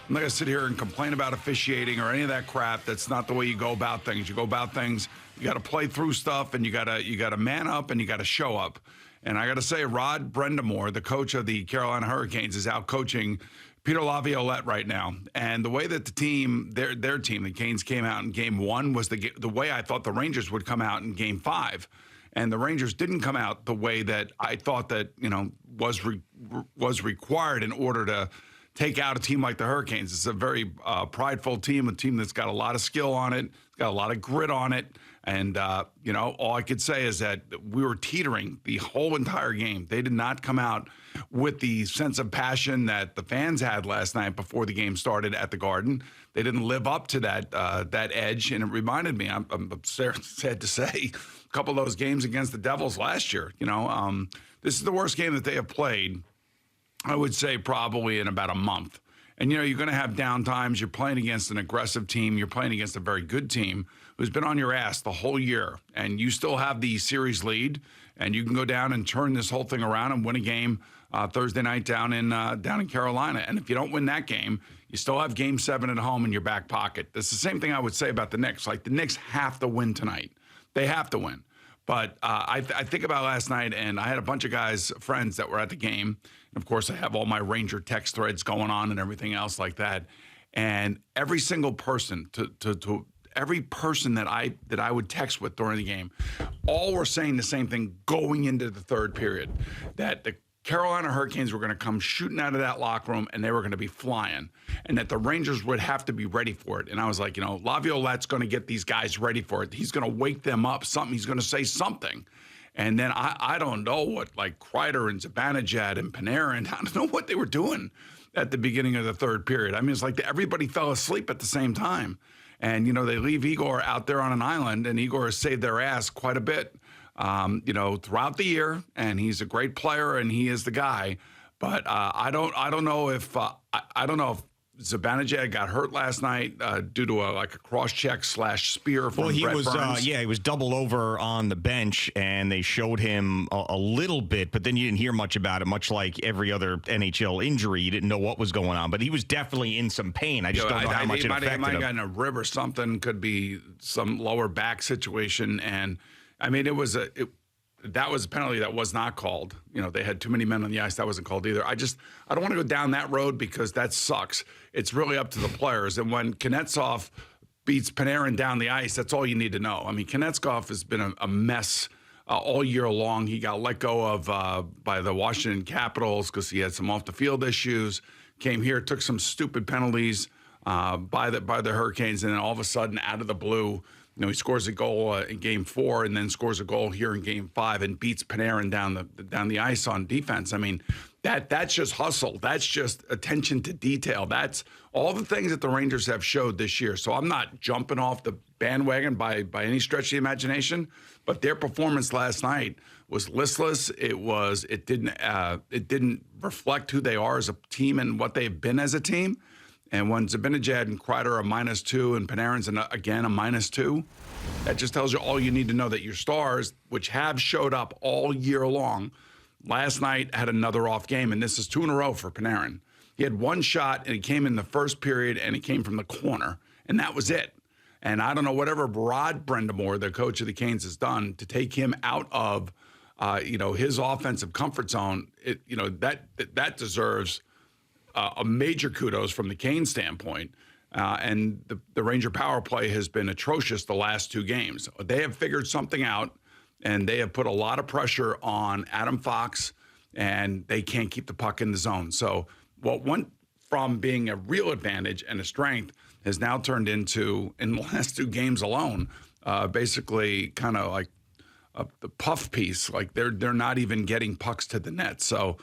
I'm not going to sit here and complain about officiating or any of that crap. That's not the way you go about things. You go about things, you got to play through stuff, and you got to man up, and you got to show up. And I got to say, Rod Brendamore, the coach of the Carolina Hurricanes, is out coaching Peter Laviolette right now. And the way that the team, their team, the Canes, came out in Game 1 was the way I thought the Rangers would come out in Game 5. And the Rangers didn't come out the way that I thought that, was required in order to take out a team like the Hurricanes. It's a very prideful team, a team that's got a lot of skill on it, got a lot of grit on it. And, all I could say is that we were teetering the whole entire game. They did not come out with the sense of passion that the fans had last night before the game started at the Garden. They didn't live up to that edge, and it reminded me, I'm sad to say, a couple of those games against the Devils last year. This is the worst game that they have played, I would say, probably in about a month. And, you're going to have down times. You're playing against an aggressive team. You're playing against a very good team who's been on your ass the whole year. And you still have the series lead, and you can go down and turn this whole thing around and win a game Thursday night down in Carolina. And if you don't win that game, you still have Game 7 at home in your back pocket. It's the same thing I would say about the Knicks. Like, the Knicks have to win tonight. They have to win. But I think about last night, and I had a bunch of guys, friends that were at the game. And of course, I have all my Ranger text threads going on and everything else like that. And every single person, every person that I would text with during the game, all were saying the same thing going into the third period, that the Carolina Hurricanes were going to come shooting out of that locker room, and they were going to be flying, and that the Rangers would have to be ready for it. And I was like, Laviolette's going to get these guys ready for it. He's going to wake them up. He's going to say something. And then I don't know what, like, Kreider and Zibanejad and Panarin, I don't know what they were doing at the beginning of the third period. I mean, it's like everybody fell asleep at the same time. And, they leave Igor out there on an island, and Igor has saved their ass quite a bit. Throughout the year, and he's a great player, and he is the guy. But I don't know if Zibanejad got hurt last night due to a cross-check / spear from Brett Burns. He was doubled over on the bench, and they showed him a little bit, but then you didn't hear much about it, much like every other NHL injury. You didn't know what was going on, but he was definitely in some pain. I just don't know how much it affected him. He might have gotten a rib or something, could be some lower back situation, and I mean, that was a penalty that was not called. They had too many men on the ice. That wasn't called either. I don't want to go down that road because that sucks. It's really up to the players. And when Kuznetsov beats Panarin down the ice, that's all you need to know. I mean, Kuznetsov has been a mess all year long. He got let go of by the Washington Capitals because he had some off-the-field issues. Came here, took some stupid penalties by the Hurricanes, and then all of a sudden, out of the blue, he scores a goal in Game 4 and then scores a goal here in Game 5 and beats Panarin down the ice on defense. I mean, that's just hustle. That's just attention to detail. That's all the things that the Rangers have showed this year. So I'm not jumping off the bandwagon by any stretch of the imagination, but their performance last night was listless. It didn't reflect who they are as a team and what they've been as a team. And when Zibanejad and Kreider are -2 and Panarin's again a -2, that just tells you all you need to know, that your stars, which have showed up all year long, last night had another off game. And this is 2 in a row for Panarin. He had one shot, and it came in the first period, and it came from the corner. And that was it. And I don't know, whatever Rod Brendamore, the coach of the Canes, has done to take him out of, his offensive comfort zone, that deserves a major kudos from the Canes standpoint. And the Ranger power play has been atrocious the last 2 games. They have figured something out, and they have put a lot of pressure on Adam Fox, and they can't keep the puck in the zone. So what went from being a real advantage and a strength has now turned into, in the last 2 games alone, basically kind of like the puff piece. Like they're not even getting pucks to the net. So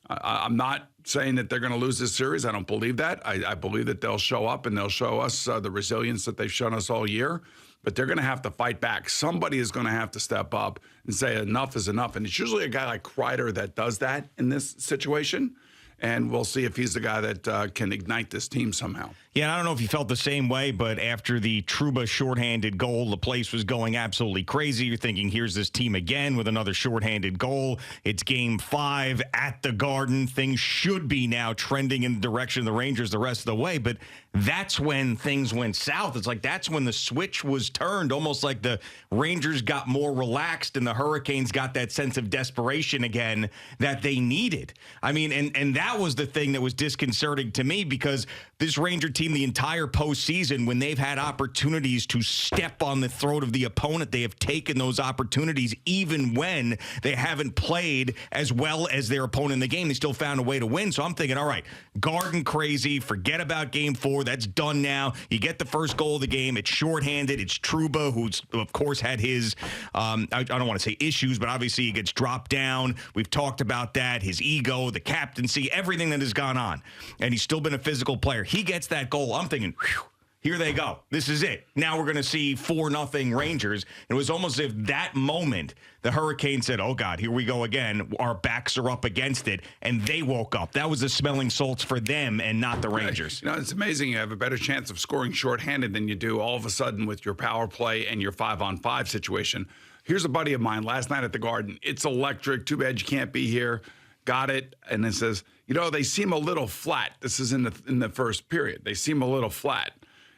I'm not saying that they're going to lose this series. I don't believe that. I believe that they'll show up and they'll show us the resilience that they've shown us all year. But they're going to have to fight back. Somebody is going to have to step up and say enough is enough. And it's usually a guy like Kreider that does that in this situation. and we'll see if he's the guy that can ignite this team somehow. Yeah, I don't know if you felt the same way, but after the Trouba shorthanded goal, the place was going absolutely crazy. You're thinking, here's this team again with another shorthanded goal. It's Game 5 at the Garden. Things should be now trending in the direction of the Rangers the rest of the way, but that's when things went south. It's like that's when the switch was turned, almost like the Rangers got more relaxed and the Hurricanes got that sense of desperation again that they needed. I mean, and that was the thing that was disconcerting to me, because this Ranger team, the entire postseason, when they've had opportunities to step on the throat of the opponent, they have taken those opportunities even when they haven't played as well as their opponent in the game. They still found a way to win. So I'm thinking, all right, Garden crazy, forget about Game 4. That's done now. You get the first goal of the game. It's shorthanded. It's Trouba, who's, of course, had his, I don't want to say issues, but obviously he gets dropped down. We've talked about that, his ego, the captaincy, everything that has gone on. And he's still been a physical player. He gets that goal. I'm thinking, whew, here they go. This is it. Now we're going to see 4-0 Rangers. It was almost as if that moment, the Hurricanes said, oh, God, here we go again. Our backs are up against it. And they woke up. That was the smelling salts for them and not the Rangers. You know, it's amazing. You have a better chance of scoring shorthanded than you do all of a sudden with your power play and your 5-on-5 situation. Here's a buddy of mine last night at the Garden. It's electric. Too bad you can't be here. Got it. And it says, you know, they seem a little flat. This is in the first period. They seem a little flat.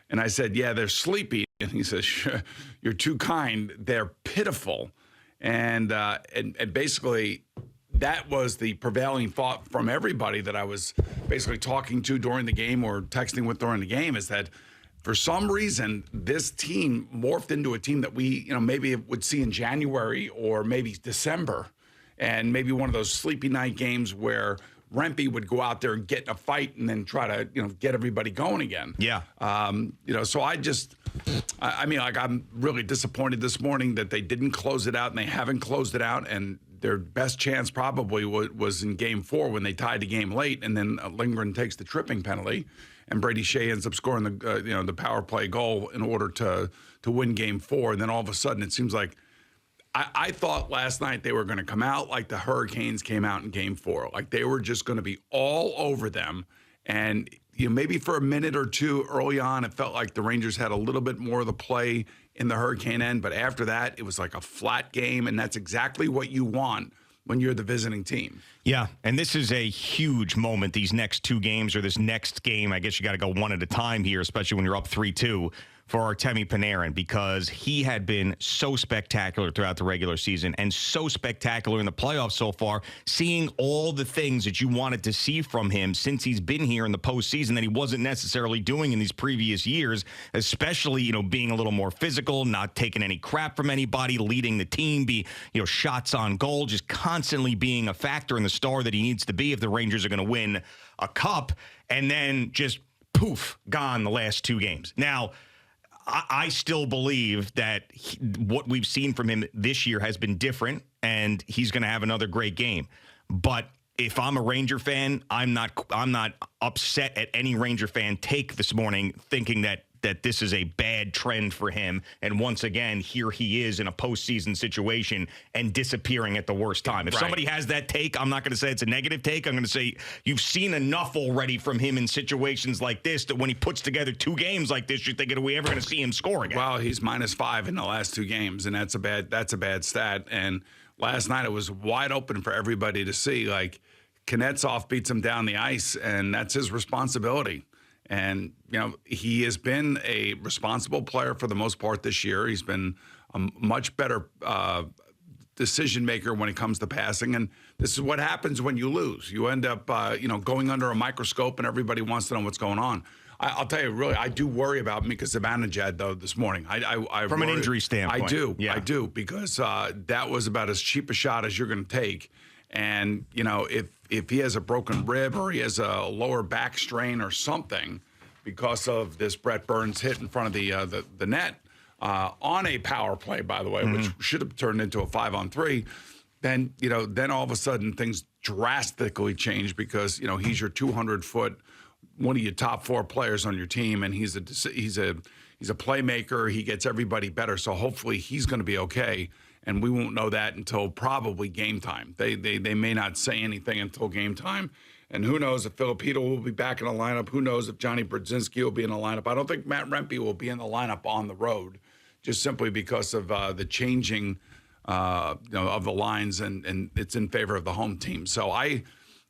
And I said, yeah, they're sleepy. And he says, sure, you're too kind. They're pitiful. And basically, that was the prevailing thought from everybody that I was basically talking to during the game or texting with during the game, is that for some reason, this team morphed into a team that we, maybe would see in January or maybe December. And maybe one of those sleepy night games where Rempe would go out there and get in a fight and then try to, get everybody going again. Yeah. So I'm really disappointed this morning that they didn't close it out, and they haven't closed it out. And their best chance probably was in Game 4 when they tied the game late, and then Lindgren takes the tripping penalty, and Brady Shea ends up scoring the power play goal in order to win Game 4. And then all of a sudden, it seems like I thought last night they were going to come out like the Hurricanes came out in Game 4. Like they were just going to be all over them. And maybe for a minute or two early on, it felt like the Rangers had a little bit more of the play in the Hurricane end. But after that, it was like a flat game. And that's exactly what you want when you're the visiting team. Yeah, and this is a huge moment, these next two games, or this next game. I guess you got to go one at a time here, especially when you're up 3-2. For Artemi Panarin, because he had been so spectacular throughout the regular season and so spectacular in the playoffs so far, seeing all the things that you wanted to see from him since he's been here in the postseason that he wasn't necessarily doing in these previous years, especially, being a little more physical, not taking any crap from anybody, leading the team, shots on goal, just constantly being a factor and the star that he needs to be if the Rangers are going to win a cup, and then just poof, gone the last two games. Now, I still believe that what we've seen from him this year has been different, and he's going to have another great game. But if I'm a Ranger fan, I'm not upset at any Ranger fan take this morning thinking that this is a bad trend for him. And once again, here he is in a postseason situation and disappearing at the worst time. If somebody has that take, I'm not going to say it's a negative take. I'm going to say you've seen enough already from him in situations like this that when he puts together two games like this, you're thinking, are we ever going to see him score again? Well, he's -5 in the last two games, and that's a bad stat. And last night it was wide open for everybody to see. Like, Kuznetsov beats him down the ice, and that's his responsibility. And, he has been a responsible player for the most part this year. He's been a much better decision maker when it comes to passing. And this is what happens when you lose. You end up, going under a microscope, and everybody wants to know what's going on. I'll tell you, really, I do worry about Mika Zibanejad, though, this morning. From an injury standpoint. I do. Yeah. I do, because that was about as cheap a shot as you're going to take. And, if he has a broken rib or he has a lower back strain or something because of this Brett Burns hit in front of the net on a power play, by the way, which should have turned into a 5-on-3, then all of a sudden things drastically change, because, he's your 200-foot, one of your top 4 players on your team, and he's a playmaker. He gets everybody better. So hopefully he's going to be okay. And we won't know that until probably game time. They may not say anything until game time. And who knows if Filipino will be back in the lineup? Who knows if Johnny Brodzinski will be in the lineup? I don't think Matt Rempe will be in the lineup on the road, just simply because of the changing of the lines, and it's in favor of the home team. So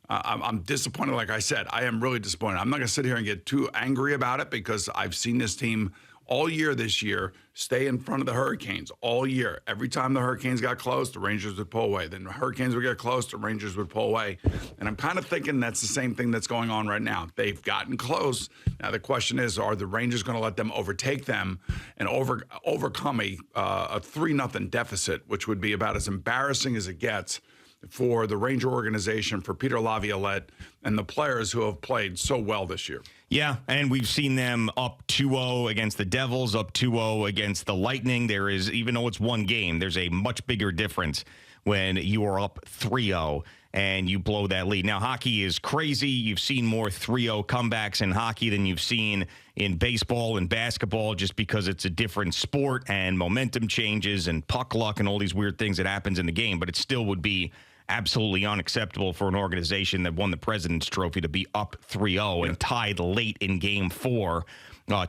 I'm disappointed. Like I said, I am really disappointed. I'm not going to sit here and get too angry about it because I've seen this team all year this year stay in front of the Hurricanes all year. Every time the Hurricanes got close, the Rangers would pull away. Then the Hurricanes would get close, the Rangers would pull away. And I'm kind of thinking that's the same thing that's going on right now. They've gotten close. Now the question is, are the Rangers going to let them overtake them and overcome a 3-0 deficit, which would be about as embarrassing as it gets for the Ranger organization, for Peter Laviolette, and the players who have played so well this year. Yeah, and we've seen them up 2-0 against the Devils, up 2-0 against the Lightning. There is, even though it's one game, there's a much bigger difference when you are up 3-0 and you blow that lead. Now, hockey is crazy. You've seen more 3-0 comebacks in hockey than you've seen in baseball and basketball, just because it's a different sport and momentum changes and puck luck and all these weird things that happens in the game. But it still would be absolutely unacceptable for an organization that won the President's Trophy to be up 3-0 and tied late in Game 4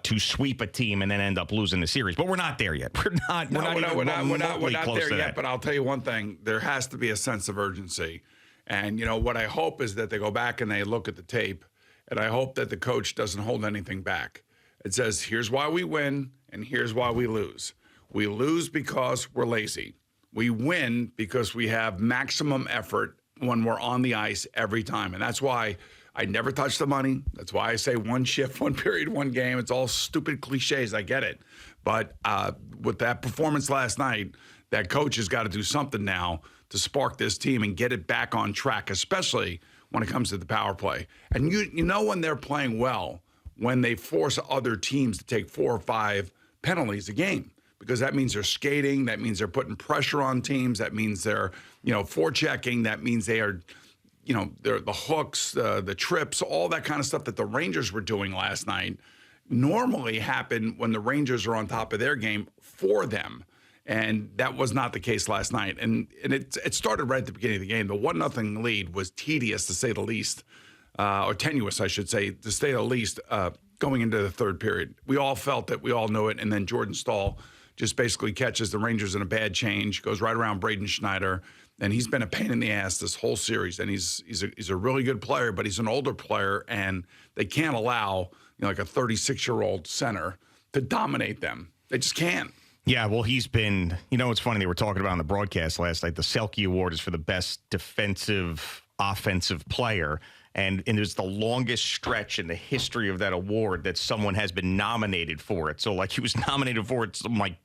to sweep a team and then end up losing the series. But we're not there yet. We're not there yet. But I'll tell you one thing: there has to be a sense of urgency. And what I hope is that they go back and they look at the tape, and I hope that the coach doesn't hold anything back. It says, here's why we win, and here's why we lose. We lose because we're lazy. We win because we have maximum effort when we're on the ice every time. And that's why I never touch the money. That's why I say one shift, one period, one game. It's all stupid cliches. I get it. But with that performance last night, that coach has got to do something now to spark this team and get it back on track, especially when it comes to the power play. And you know when they're playing well, when they force other teams to take 4 or 5 penalties a game. Because that means they're skating, that means they're putting pressure on teams, that means they're, forechecking, that means they are, they're the hooks, the trips, all that kind of stuff that the Rangers were doing last night normally happen when the Rangers are on top of their game for them. And that was not the case last night. And it started right at the beginning of the game. The 1-0 lead was tedious, to say the least, or tenuous, I should say, to say the least, going into the third period. We all felt it. We all knew it. And then Jordan Staal just basically catches the Rangers in a bad change, goes right around Braden Schneider, and he's been a pain in the ass this whole series. And he's a really good player, but he's an older player, and they can't allow like a 36-year-old center to dominate them. They just can't. Yeah, well, he's been, it's funny, they were talking about on the broadcast last night, the Selke Award is for the best defensive offensive player. And it was the longest stretch in the history of that award that someone has been nominated for it. So, he was nominated for it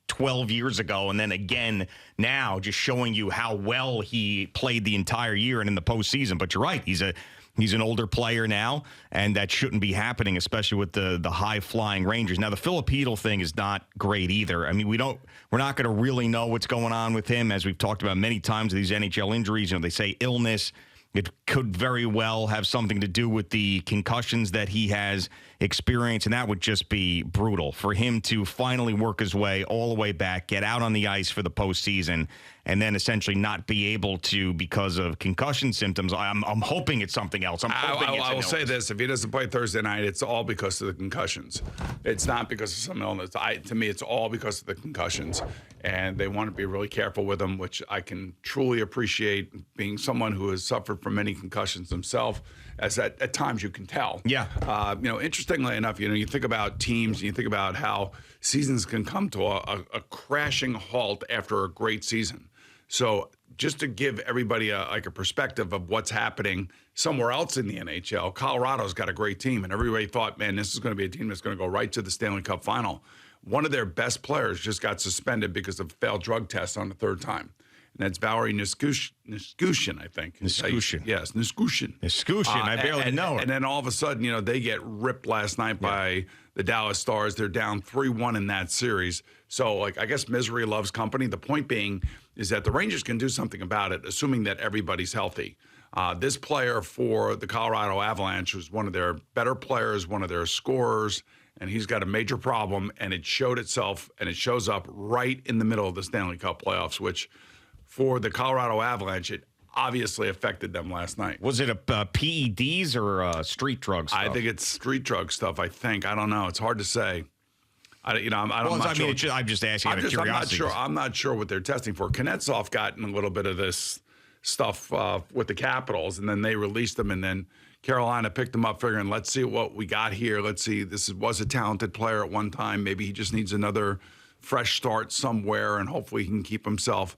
12 years ago, and then again now, just showing you how well he played the entire year and in the postseason. But you're right, he's an older player now, and that shouldn't be happening, especially with the high-flying Rangers. Now, the Filipino thing is not great either. I mean, we're not going to really know what's going on with him, as we've talked about many times, these NHL injuries. They say illness. It could very well have something to do with the concussions that he has experienced, and that would just be brutal for him to finally work his way all the way back, get out on the ice for the postseason, and then essentially not be able to because of concussion symptoms. I'm hoping it's something else. I will say this: if he doesn't play Thursday night, it's all because of the concussions. It's not because of some illness. To me, it's all because of the concussions, and they want to be really careful with him, which I can truly appreciate, being someone who has suffered from many concussions himself, as at times you can tell. Yeah. Interestingly enough, you think about teams, and you think about how seasons can come to a crashing halt after a great season. So just to give everybody a perspective of what's happening somewhere else in the NHL, Colorado's got a great team, and everybody thought, man, this is going to be a team that's going to go right to the Stanley Cup final. One of their best players just got suspended because of failed drug tests on the third time. And that's Valery Nichushkin, I think. Nichushkin. Yes, Nichushkin. I barely know it. And then all of a sudden, they get ripped last night by the Dallas Stars. They're down 3-1 in that series. So, I guess misery loves company. The point being is that the Rangers can do something about it, assuming that everybody's healthy. This player for the Colorado Avalanche was one of their better players, one of their scorers, and he's got a major problem, and it showed itself, and it shows up right in the middle of the Stanley Cup playoffs, which for the Colorado Avalanche, it obviously affected them last night. Was it a PEDs or street drug stuff? I think it's street drug stuff. I don't know. It's hard to say. I'm not sure. I'm just asking out of curiosity. I'm not sure what they're testing for. Kuznetsov got in a little bit of this stuff with the Capitals, and then they released him, and then Carolina picked him up, figuring, let's see what we got here. Let's see. This was a talented player at one time. Maybe he just needs another fresh start somewhere, and hopefully he can keep himself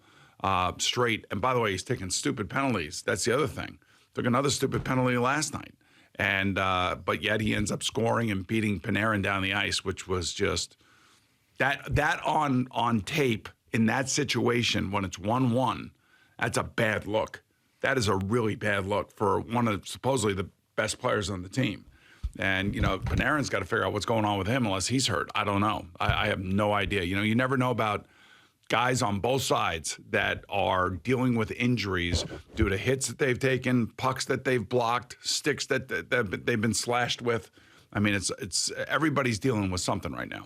straight. And by the way, he's taking stupid penalties. That's the other thing. Took another stupid penalty last night. And but yet he ends up scoring and beating Panarin down the ice, which was just that on tape in that situation when it's 1-1, that's a bad look. That is a really bad look for one of supposedly the best players on the team. And, Panarin's got to figure out what's going on with him unless he's hurt. I don't know. I have no idea. You never know about guys on both sides that are dealing with injuries due to hits that they've taken, pucks that they've blocked, sticks that they've been slashed with. I mean, it's everybody's dealing with something right now.